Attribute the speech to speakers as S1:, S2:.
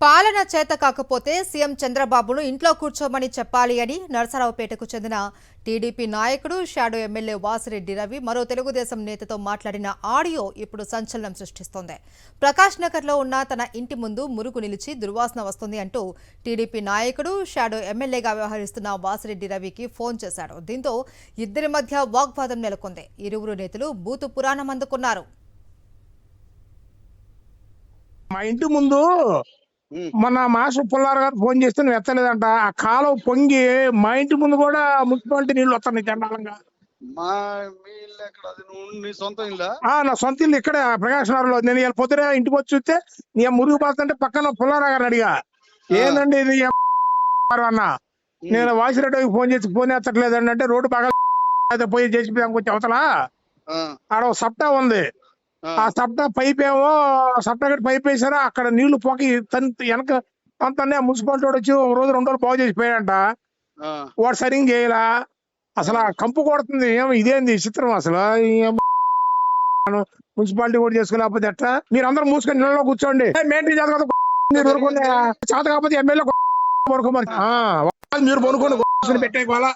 S1: పాలన చేత కాకపోతే సీఎం చంద్రబాబును ఇంట్లో కూర్చోమని చెప్పాలి అని నరసరావుపేటకు చెందిన టీడీపీ నాయకుడు షాడో ఎమ్మెల్యే వాసిరెడ్డి రవి మరో తెలుగుదేశం నేతతో మాట్లాడిన ఆడియో ఇప్పుడు సంచలనం సృష్టిస్తోంది. ప్రకాష్ నగర్లో ఉన్న తన ఇంటి ముందు మురుగు నిలిచి దుర్వాసన వస్తుంది అంటూ టీడీపీ నాయకుడు షాడో ఎమ్మెల్యేగా వ్యవహరిస్తున్న వాసిరెడ్డి రవికి ఫోన్ చేశాడు. దీంతో ఇద్దరి మధ్య వాగ్వాదం నెలకొంది. ఇరువురు నేతలు బూతు పురాణం అందుకున్నారు.
S2: మా ఇంటి ముందు మొన్న మాస్టర్ పుల్లారు గారు ఫోన్ చేస్తే నువ్వు ఎత్తలేదంట. ఆ కాలువ పొంగి మా ఇంటి ముందు కూడా మున్సిపాలిటీ నీళ్లు వస్తున్నాయి చండాలంగా.
S3: మా మీ ఇల్లు ఎక్కడ? అది నీ సొంత ఇల్లా?
S2: నా సొంత ఇల్లు ఇక్కడే ప్రకాశ్ నగర్ లో. నేను ఇలా పొద్దున ఇంటికి వచ్చి చూస్తే నీ మురుగు పాస్తుంటే పక్కన పుల్లారా గారిని అడిగా, ఏందండి ఇది అన్న. నేను వాసిరెడ్డికి ఫోన్ చేసి ఫోన్ ఎత్తట్లేదండి అంటే, రోడ్డు బాగా పోయి చేసి కొంచెం అవతల ఆడ ఒక సప్టా ఉంది. ఆ సప్టా పైప్ ఏమో సప్టా పైప్ వేసారా, అక్కడ నీళ్లు పోకి వెనక అంతా మున్సిపాలిటీ వాడు వచ్చి ఒక రోజు 2 రోజులు బాగు చేసిపోయాడంట. వాడు సరిగ్గా చేయలా. అసలు కంపు కొడుతుంది. ఏమో ఇదేంది చిత్రం అసలు. మున్సిపాలిటీ కూడా చేసుకోలేకపోతే ఎట్లా? మీరు అందరూ మూసుకొని నీళ్ళలో కూర్చోండి. మెయింటైన్ చేత కాకపోతే ఎమ్మెల్యే పడుకోమని మీరు పడుకోండి పెట్టే వాళ్ళ